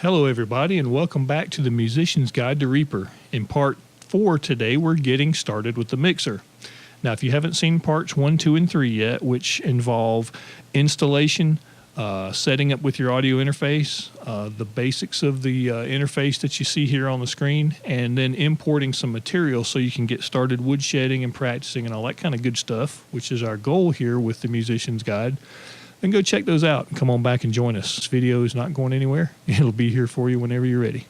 Hello everybody and welcome back to the Musician's Guide to Reaper. In part 4 today we're getting started with the mixer. Now if you haven't seen parts 1, 2, and 3 yet, which involve installation, setting up with your audio interface, the basics of the interface that you see here on the screen, and then importing some material so you can get started woodshedding and practicing and all that kind of good stuff, which is our goal here with the Musician's Guide, then go check those out and come on back and join us. This video is not going anywhere. It'll be here for you whenever you're ready.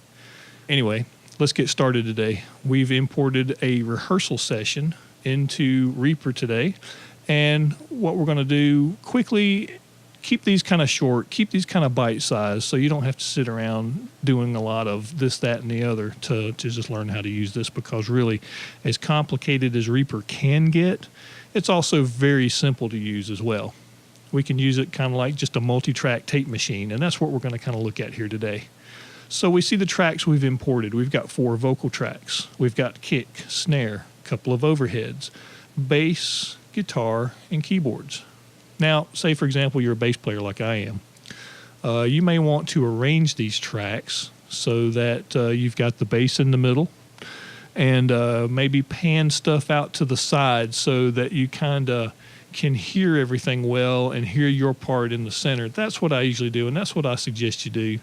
Anyway, let's get started today. We've imported a rehearsal session into Reaper today, and what we're going to do quickly, keep these kind of short, keep these kind of bite-sized so you don't have to sit around doing a lot of this, that, and the other to just learn how to use this, because really, as complicated as Reaper can get, it's also very simple to use as well. We can use it kind of like just a multi-track tape machine, and that's what we're going to kind of look at here today. So we see the tracks we've imported. We've got 4 vocal tracks. We've got kick, snare, a couple of overheads, bass, guitar, and keyboards. Now, say for example you're a bass player like I am. You may want to arrange these tracks so that you've got the bass in the middle, and maybe pan stuff out to the side so that you kind of can hear everything well and hear your part in the center. That's what I usually do, and that's what I suggest you do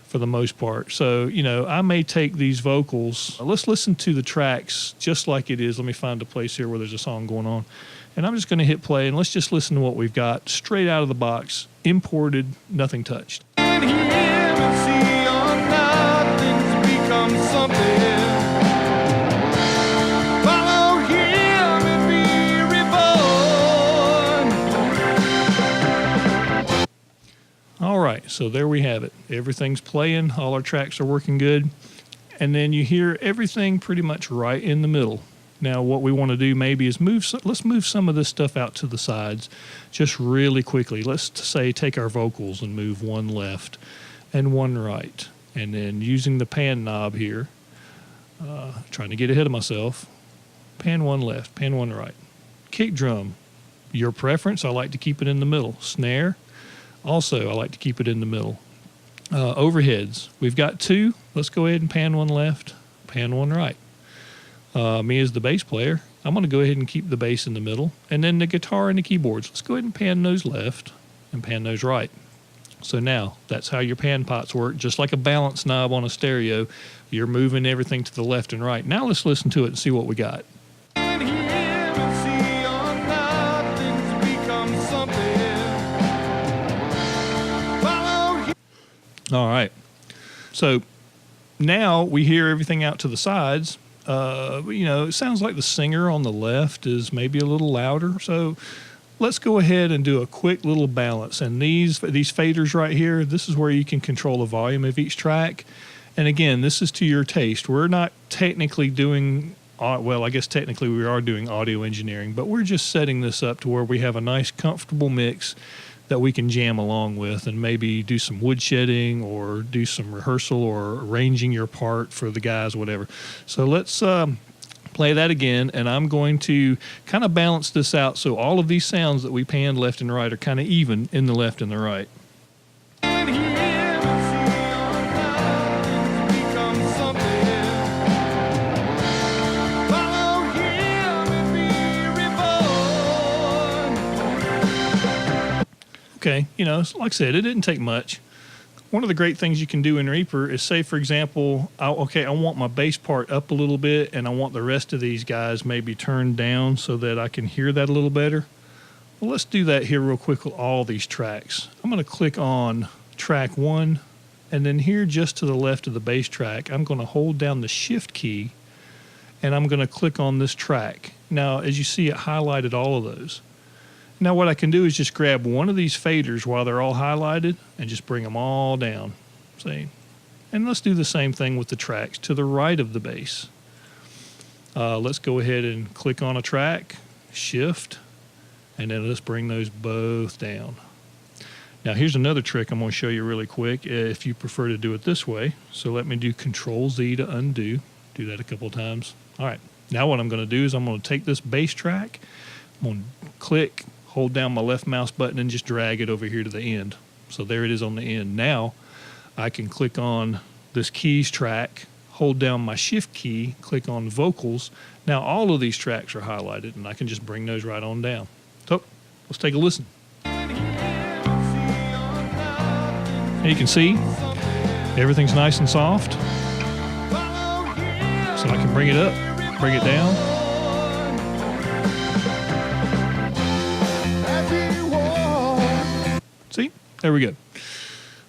for the most part. So, you know, I may take these vocals. Let's listen to the tracks just like it is. Let me find a place here where there's a song going on. And I'm just going to hit play, and let's just listen to what we've got straight out of the box, imported, nothing touched. All right, so there we have it. Everything's playing, all our tracks are working good, and then you hear everything pretty much right in the middle. Now what we want to do maybe is let's move some of this stuff out to the sides just really quickly. Let's say take our vocals and move one left and one right, and then using the pan knob here, trying to get ahead of myself, pan one left, pan one right. Kick drum, your preference, I like to keep it in the middle. Snare, also I like to keep it in the middle. Overheads, we've got 2. Let's go ahead and pan one left, pan one right. Me as the bass player, I'm going to go ahead and keep the bass in the middle, and then the guitar and the keyboards, let's go ahead and pan those left and pan those right. So now that's how your pan pots work, just like a balance knob on a stereo. You're moving everything to the left and right. Now let's listen to it and see what we got. All right, so now we hear everything out to the sides. You know, it sounds like the singer on the left is maybe a little louder. So let's go ahead and do a quick little balance. And these faders right here, this is where you can control the volume of each track. And again, this is to your taste. We're not technically doing, well, I guess technically we are doing audio engineering, but we're just setting this up to where we have a nice, comfortable mix that we can jam along with and maybe do some woodshedding or do some rehearsal or arranging your part for the guys, whatever. So let's play that again, and I'm going to kind of balance this out so all of these sounds that we panned left and right are kind of even in the left and the right. Okay, you know, like I said, it didn't take much. One of the great things you can do in Reaper is say, for example, I want my bass part up a little bit, and I want the rest of these guys maybe turned down so that I can hear that a little better. Well, let's do that here real quick with all these tracks. I'm going to click on track 1, and then here just to the left of the bass track, I'm going to hold down the shift key, and I'm going to click on this track. Now, as you see, it highlighted all of those. Now what I can do is just grab one of these faders while they're all highlighted and just bring them all down, see? And let's do the same thing with the tracks to the right of the bass. Let's go ahead and click on a track, shift, and then let's bring those both down. Now here's another trick I'm going to show you really quick if you prefer to do it this way. So let me do Control Z to undo. Do that a couple of times. All right, now what I'm going to do is I'm going to take this bass track, I'm going to click, hold down my left mouse button and just drag it over here to the end. So there it is on the end. Now I can click on this keys track, hold down my shift key, click on vocals. Now all of these tracks are highlighted, and I can just bring those right on down. So let's take a listen. And you can see everything's nice and soft. So I can bring it up, bring it down. See, there we go.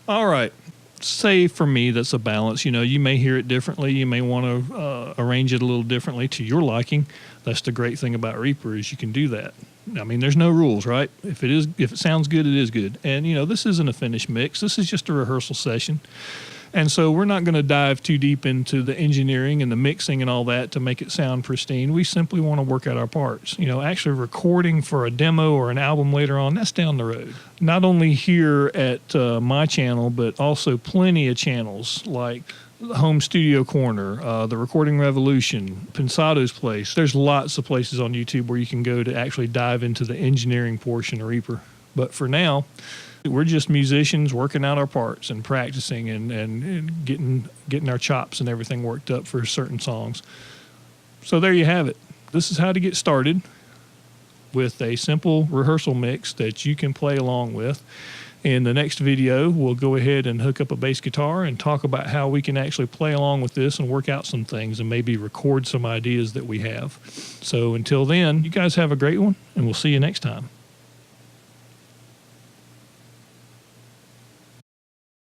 All right. Say for me, that's a balance. You know, you may hear it differently. You may want to arrange it a little differently to your liking. That's the great thing about Reaper is you can do that. I mean, there's no rules, right? If it sounds good, it is good. And you know, this isn't a finished mix. This is just a rehearsal session. And so we're not going to dive too deep into the engineering and the mixing and all that to make it sound pristine. We simply want to work out our parts. You know, actually recording for a demo or an album later on, that's down the road. Not only here at my channel, but also plenty of channels like the Home Studio Corner, the Recording Revolution, Pensado's Place. There's lots of places on YouTube where you can go to actually dive into the engineering portion of Reaper. But for now, we're just musicians working out our parts and practicing and getting our chops and everything worked up for certain songs. So there you have it. This is how to get started with a simple rehearsal mix that you can play along with. In the next video, we'll go ahead and hook up a bass guitar and talk about how we can actually play along with this and work out some things and maybe record some ideas that we have. So until then, you guys have a great one, and we'll see you next time.